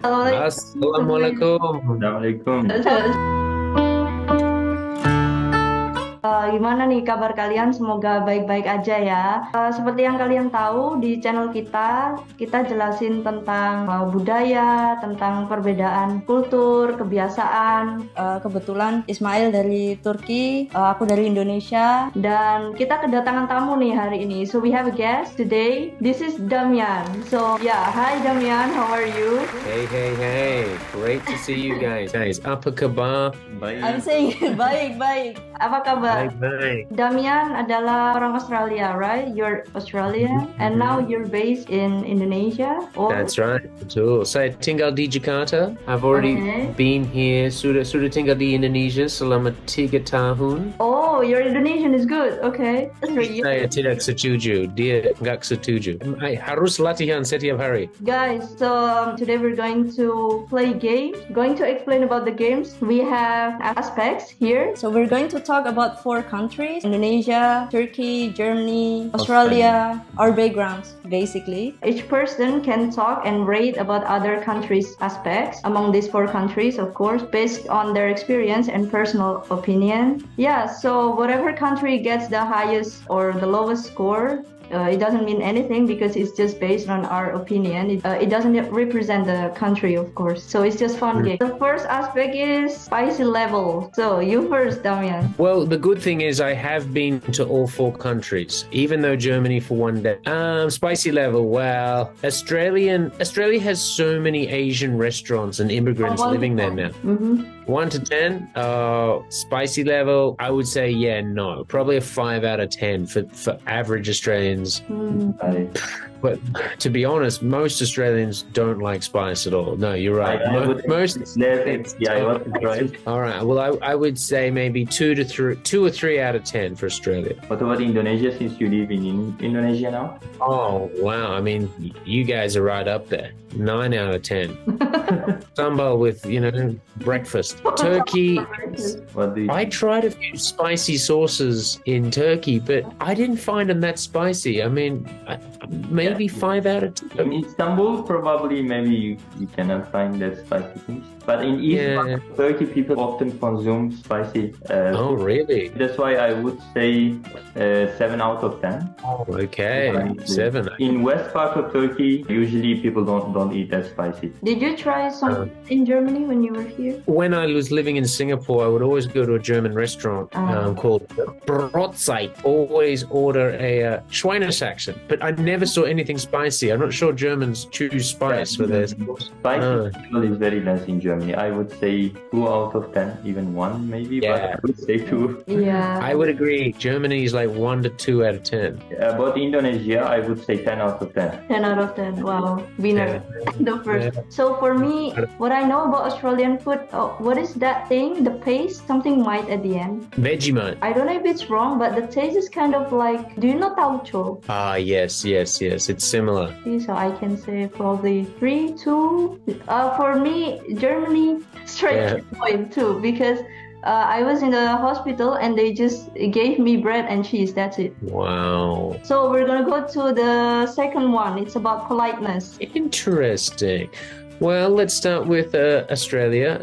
Assalamualaikum. Assalamualaikum. Gimana nih kabar kalian? Semoga baik-baik aja ya. Seperti yang kalian tahu di channel kita jelasin tentang budaya, tentang perbedaan kultur, kebiasaan. Kebetulan Ismail dari Turki, aku dari Indonesia, dan kita kedatangan tamu nih hari ini. So we have a guest today. This is Damian. So yeah, hi Damian, how are you? Hey. Great to see you guys. Apa kabar? I'm saying baik. Apa kabar? Baik. Damian adalah orang Australia, right? You're Australian, and now you're based in Indonesia. Or? That's right. Betul. Saya tinggal di Jakarta. I've already been here. Sudah tinggal di Indonesia selama 3 tahun. Oh, your Indonesian is good. Okay. Saya tidak setuju. Dia nggak setuju. Harus latihan setiap hari. Guys, so today we're going to play games. Going to explain about the games. We have aspects here. So we're going to talk about 4 countries: Indonesia, Turkey, Germany, Australia, our backgrounds, basically. Each person can talk and rate about other countries' aspects among these 4 countries, of course, based on their experience and personal opinion. Yeah, so whatever country gets the highest or the lowest score, it doesn't mean anything because it's just based on our opinion. It doesn't represent the country, of course. So it's just fun game. The first aspect is spicy level. So you first, Damian. Well, the good thing is I have been to all 4 countries, even though Germany for one day. Spicy level. Well, Australia has so many Asian restaurants and immigrants living there now. 1 to 10, spicy level, I would say no. Probably a 5 out of 10 for average Australians. But to be honest, most Australians don't like spice at all. No, you're right. Most. All right. Well, I would say maybe 2 or 3 out of 10 for Australia. What about Indonesia, since you live in Indonesia now? Oh wow! I mean, you guys are right up there. 9 out of 10. Sambal with breakfast. Turkey. I tried a few spicy sauces in Turkey, but I didn't find them that spicy. I mean, maybe 5 out of 10. In Istanbul, probably maybe you cannot find that spicy things. But in east part of Turkey, people often consume spicy. Oh, really? That's why I would say 7 out of 10. Oh, okay. 7. In west part of Turkey, usually people don't eat that spicy. Did you try some in Germany when you were here? When I was living in Singapore, I would always go to a German restaurant called Brotzeit. Always order a Schweinersachsen, but I never saw anything spicy. I'm not sure Germans choose spice for this. Spicy is very less in Germany. I would say 2 out of 10, even 1 maybe, but I would say 2. Yeah. I would agree. Germany is like 1 to 2 out of 10. About Indonesia, I would say 10 out of 10. 10 out of 10. Wow. Winner. The first. So for me, what I know about Australian food, what is that thing? The paste? Something might at the end. Vegemite. I don't know if it's wrong, but the taste is kind of like, do you know tauco? Yes. It's similar. So I can say probably 3, 2. For me, Germany straight point 2 because I was in the hospital and they just gave me bread and cheese. That's it. Wow. So we're gonna go to the second one. It's about politeness. Interesting. Well, let's start with Australia.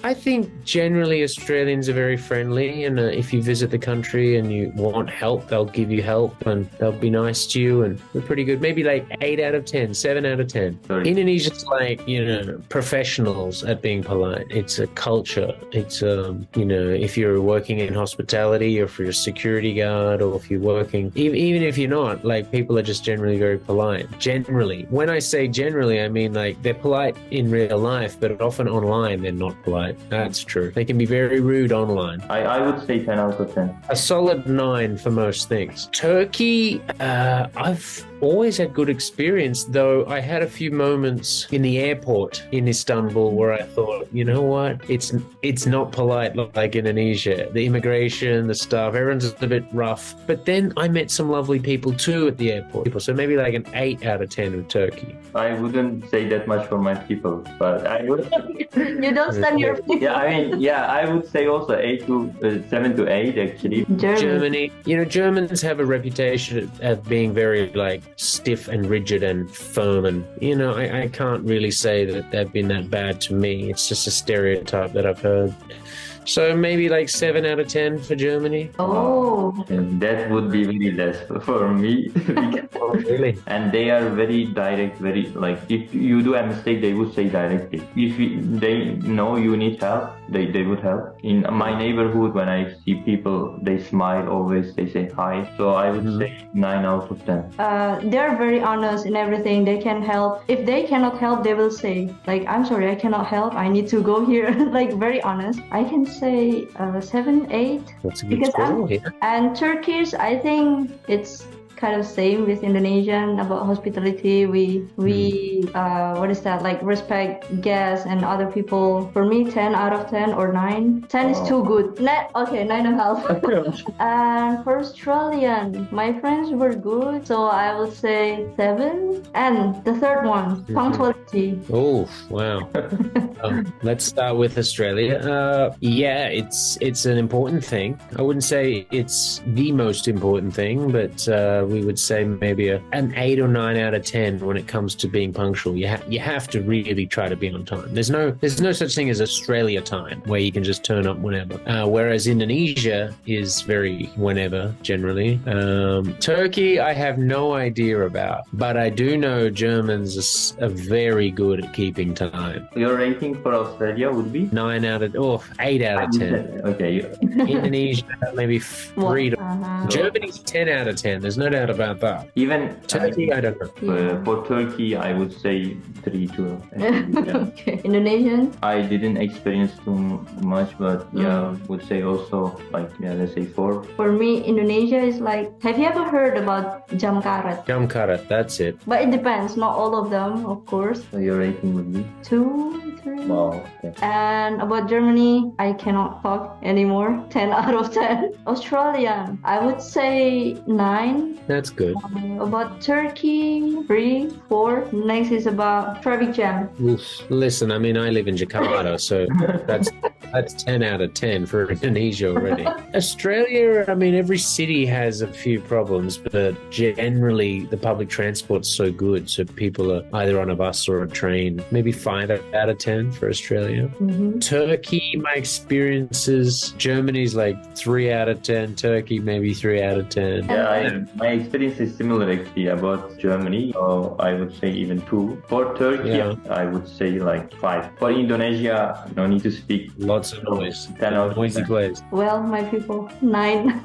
I think generally Australians are very friendly, and if you visit the country and you want help, they'll give you help and they'll be nice to you, and they're pretty good. Maybe like 8 out of 10, 7 out of 10. Indonesia's like, professionals at being polite. It's a culture. It's, if you're working in hospitality or if you're a security guard or if you're working, even if you're not, like people are just generally very polite. Generally. When I say generally, I mean like they're polite in real life, but often online they're not polite. That's true. They can be very rude online. I would say 10 out of 10. A solid 9 for most things. Turkey, I've always had good experience, though I had a few moments in the airport in Istanbul where I thought, you know what, it's not polite like Indonesia. The immigration, the staff, everyone's a bit rough. But then I met some lovely people too at the airport. So maybe like an 8 out of 10 with Turkey. I wouldn't say that much for my people, but I would. You don't stand your people. I would say also 7 to 8 actually. Germany, Germans have a reputation of being very like stiff and rigid and firm. And, I can't really say that they've been that bad to me. It's just a stereotype that I've heard. So maybe like 7 out of 10 for Germany. Oh. And that would be very less for me. Oh, really? And they are very direct, very like if you do a mistake, they would say directly. If they know you need help, they would help. In my neighborhood, when I see people, they smile always, they say hi. So I would say 9 out of 10. They're very honest in everything. They can help. If they cannot help, they will say like, I'm sorry, I cannot help. I need to go here. Like very honest. I can say 7, 8. That's a good score. Yeah. And Turkish, I think it's kind of same with Indonesian about hospitality. We what is that, like respect guests and other people. For me, 10 out of 10 or 9. 10 is too good. 9.5. And for Australian, my friends were good, so I would say 7. And the third one, punctuality. Oh wow. Let's start with Australia. Yeah, it's an important thing. I wouldn't say it's the most important thing, but we would say maybe an 8 or 9 out of 10 when it comes to being punctual. You have to really try to be on time. There's no such thing as Australia time where you can just turn up whenever. Whereas Indonesia is very whenever generally. Turkey, I have no idea about, but I do know Germans are very good at keeping time. Your rating for Australia would be 8 out of 10. Okay. Indonesia maybe 3 to. Germany's 10 out of 10. There's no doubt about that. Even Turkey, I don't know. For Turkey, I would say 3 too. Okay. Indonesian? I didn't experience too much, but would say also like let's say 4. For me, Indonesia is like, have you ever heard about jam karet? Jam karet, that's it. But it depends, not all of them, of course. So your rating would be 2, 3. wow. Okay. And about Germany, I cannot talk anymore. 10 out of 10. Australian, I would say 9. That's good. About Turkey, 3, 4. Next is about traffic jam. Oof. Listen, I mean, I live in Jakarta, so that's 10 out of 10 for Indonesia already. Australia, I mean, every city has a few problems, but generally the public transport's so good, so people are either on a bus or a train. Maybe 5 out of 10 for Australia. Turkey, my experiences, Germany's like 3 out of 10. Turkey, maybe 3 out of 10. Yeah, my experience is similar actually about Germany. So I would say even 2. For Turkey, I would say like 5. For Indonesia, no need to speak. Lots of noise. 10 out of Noisy 10. place. Well, my people, 9.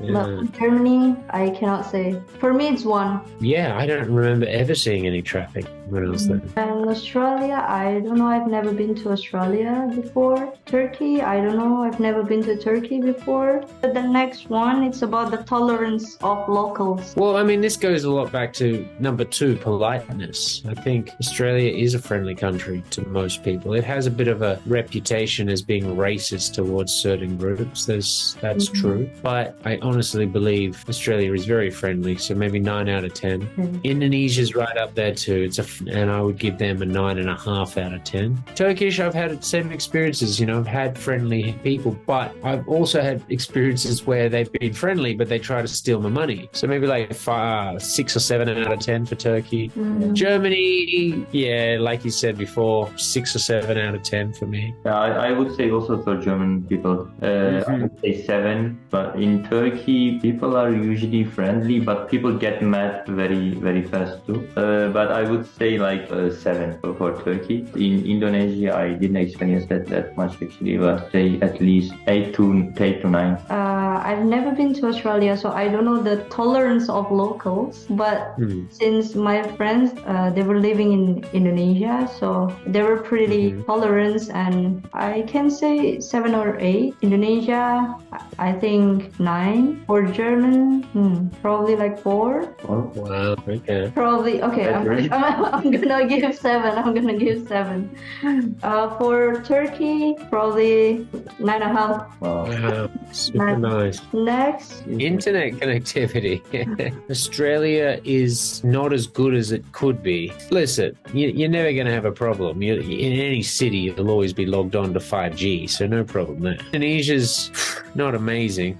Yeah. But Germany, I cannot say. For me, it's 1. Yeah, I don't remember ever seeing any traffic when I was there. And Australia, I don't know. I've never been to Australia before. Turkey, I don't know. I've never been to Turkey before. But the next one, it's about the tolerance of locals. Well, I mean, this goes a lot back to number 2, politeness. I think Australia is a friendly country to most people. It has a bit of a reputation as being racist towards certain groups. That's true. But I honestly believe Australia is very friendly, so maybe 9 out of 10. Indonesia's right up there too. And I would give them a 9.5 out of 10. Turkish, I've had the same experiences. I've had friendly people, but I've also had experiences where they've been friendly, but they try to steal my money. So maybe like 6 or 7 out of 10 for Turkey. Germany, yeah, like you said before, 6 or 7 out of 10 for me. I would say also for German people, I would say 7. But in Turkey, people are usually friendly, but people get mad very, very fast too. But I would say like 7 for Turkey. In Indonesia, I didn't experience that much actually, but say at least 8 to 9. I've never been to Australia, so I don't know the tolerance of locals. But since my friends, they were living in Indonesia, so they were pretty tolerant, and I can say 7 or 8. Indonesia, I think 9. For German, probably like 4. Oh, wow, okay. Probably, okay, I'm gonna give 7. For Turkey, probably 9.5. Wow. Wow, super nice. Next, Internet connectivity. Australia is not as good as it could be. Listen, you're never going to have a problem. In any city, you'll always be logged on to 5G, so no problem there. Indonesia's not amazing.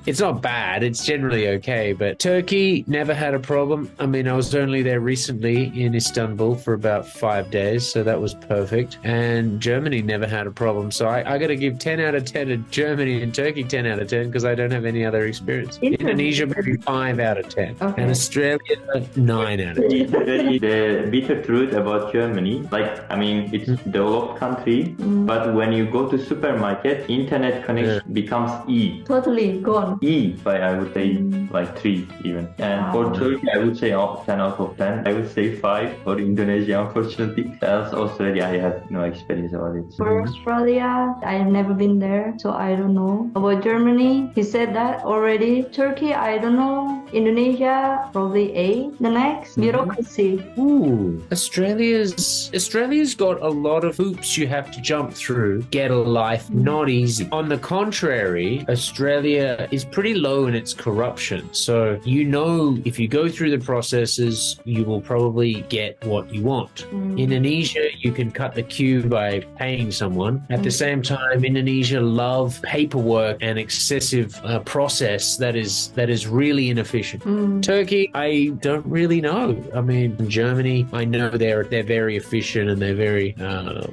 It's not bad. It's generally okay, but Turkey never had a problem. I mean, I was only there recently in Istanbul for about 5 days, so that was perfect. And Germany never had a problem. So I got to give 10 out of 10 to Germany and Turkey 10 out of 10 because I don't have any other experience. Indonesia, maybe 5 out of 10. Okay. And Australia, 9 out of 10. The bitter truth about Germany, like, I mean, it's a developed country, but when you go to supermarket, internet connection becomes E. totally gone. E by, I would say, like 3 even. And for Turkey, I would say 10 out of 10. I would say 5 for Indonesia, unfortunately. Else, Australia, I have no experience about it. For Australia, I have never been there, so I don't know. About Germany, he said that already. Turkey, I don't know. Indonesia, probably 8. The next, bureaucracy. Ooh, Australia's got a lot of hoops you have to jump through. Get a life, not easy. On the contrary, Australia is pretty low in its corruption. So if you go through the processes, you will probably get what you want. Indonesia, you can cut the queue by paying someone. At the same time, Indonesia love paperwork and excessive process that is really inefficient. Turkey, I don't really know. I mean, Germany, I know they're very efficient and they're very.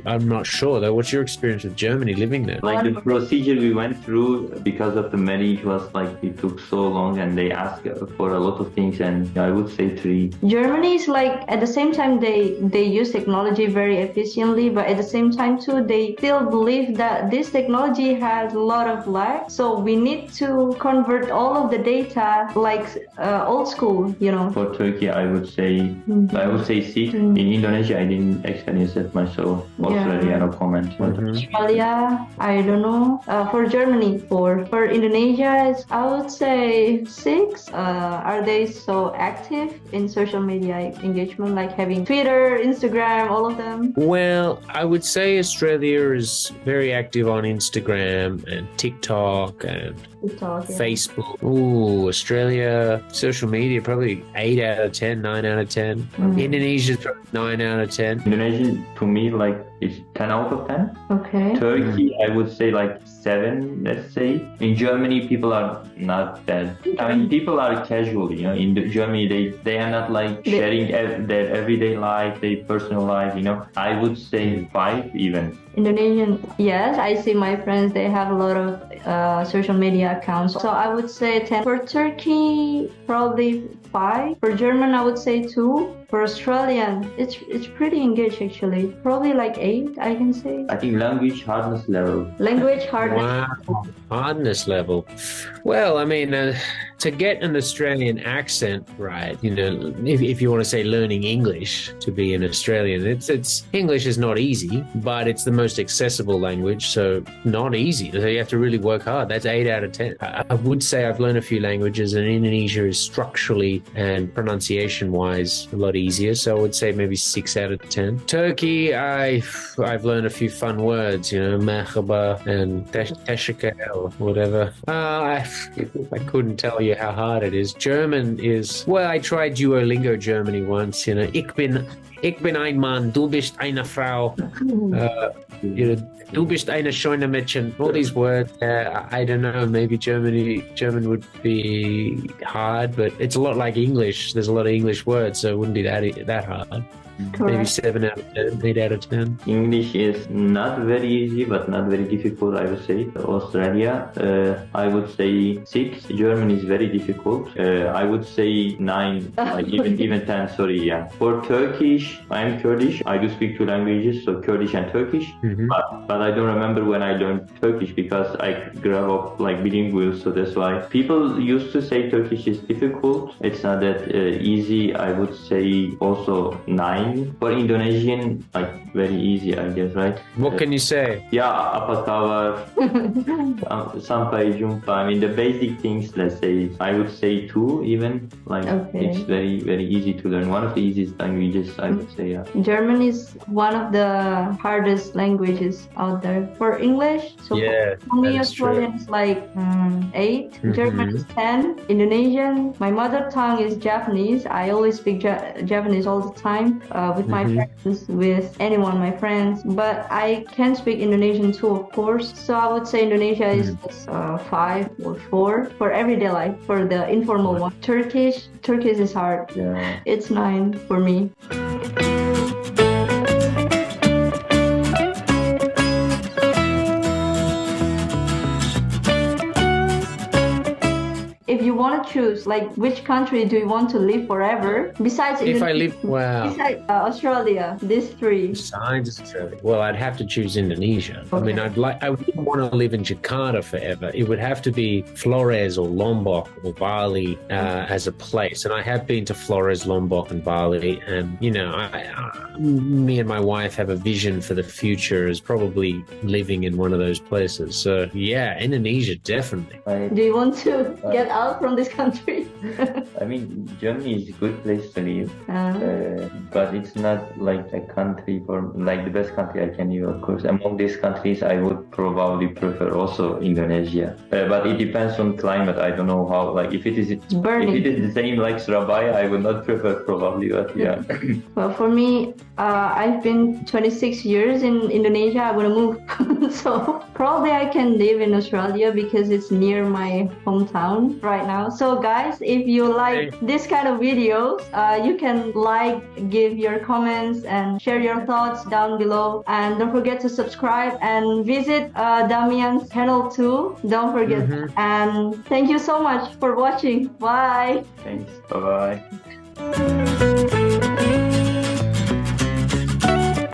I'm not sure though. What's your experience with Germany living there? Like the procedure we went through because of the marriage was like it took so long and they asked for a lot of things, and I would say 3. Germany is like, at the same time, they use technology very efficiently, but at the same time too, they still believe that this technology has a lot of lag. So we need to convert all of the data like old school, For Turkey, I would say 6. In Indonesia, I didn't experience that much, so Australia, no comment. Australia, I don't know. For Germany, 4. For Indonesia, I would say 6. Are they so active in social media engagement, like having Twitter, Instagram, all of them? Well, I would say Australia is very active on Instagram and TikTok and Facebook. Ooh, Australia, social media, probably 8 out of 10, 9 out of 10. Indonesia's probably 9 out of 10. Indonesian, to me, like, it's 10 out of 10. Okay. Turkey, I would say like 7, let's say. In Germany, people are not that. I mean, people are casual, In Germany, they are not like sharing their everyday life, their personal life, I would say 5 even. Indonesian, yes, I see my friends, they have a lot of social media accounts. So I would say 10. For Turkey, probably 5. For German, I would say 2. For Australian, it's pretty engaged actually. Probably like 8, I can say. I think language hardness level. Language hardness. Wow, hardness level. Well, I mean, to get an Australian accent right, if you want to say learning English to be an Australian, it's English is not easy, but it's the most accessible language, so not easy. So you have to really work hard. That's 8 out of 10. I would say I've learned a few languages, and Indonesia is structurally and pronunciation-wise a lot easier, so I would say maybe 6 out of 10. Turkey, I've learned a few fun words, merhaba and teşekkür or whatever. I couldn't tell you how hard it is. German is, well, I tried Duolingo Germany once, Ich bin ein Mann, du bist eine Frau. Du bist eine schöne Mädchen. All these words, I don't know, maybe German would be hard, but it's a lot like English. There's a lot of English words, so it wouldn't be that hard. Correct. Maybe 7 out of 10, 8 out of 10. English is not very easy, but not very difficult, I would say. Australia, I would say 6. German is very difficult. I would say 9, even 10, sorry, yeah. For Turkish, I'm Kurdish. I do speak 2 languages, so Kurdish and Turkish. But I don't remember when I learned Turkish because I grew up like bilingual, so that's why. People used to say Turkish is difficult. It's not that easy. I would say also 9. fine. For Indonesian, like very easy, I guess, right? What can you say? Yeah, apa kabar? Sampai jumpa. I mean, the basic things, let's say, I would say two even. Like, Okay. it's very, very easy to learn. One of the easiest languages, I would say, yeah. German is one of the hardest languages out there. For English, so Yeah, for me, that is true. Australian is like 8, German is 10, Indonesian. My mother tongue is Japanese. I always speak Japanese all the time with my friends, with anyone, my friends. But I can speak Indonesian too, of course. So I would say Indonesia is 5 or 4 for everyday life, for the informal one. Turkish is hard. Yeah. It's 9 for me. If you want to choose, like, which country do you want to live forever? Besides If I Indonesia, live, wow. besides Australia, these 3. Besides Australia, well, I'd have to choose Indonesia. I mean, I wouldn't want to live in Jakarta forever. It would have to be Flores or Lombok or Bali as a place. And I have been to Flores, Lombok, and Bali. And you know, me and my wife have a vision for the future as probably living in one of those places. So yeah, Indonesia definitely. Do you want to get out from this country? I mean, Germany is a good place to live, but it's not like a country for like the best country I can live. Of course, among these countries, I would probably prefer also Indonesia. But it depends on climate. I don't know how. Like if it is burning. if it is the same like Surabaya, I would not prefer probably. But yeah. Well, for me, I've been 26 years in Indonesia. I want to move, so probably I can live in Australia because it's near my hometown right now. So guys, if you like this kind of videos, you can like, give your comments and share your thoughts down below, and don't forget to subscribe and visit Damian's channel too. Don't forget. And thank you so much for watching. Bye. Thanks. Bye bye.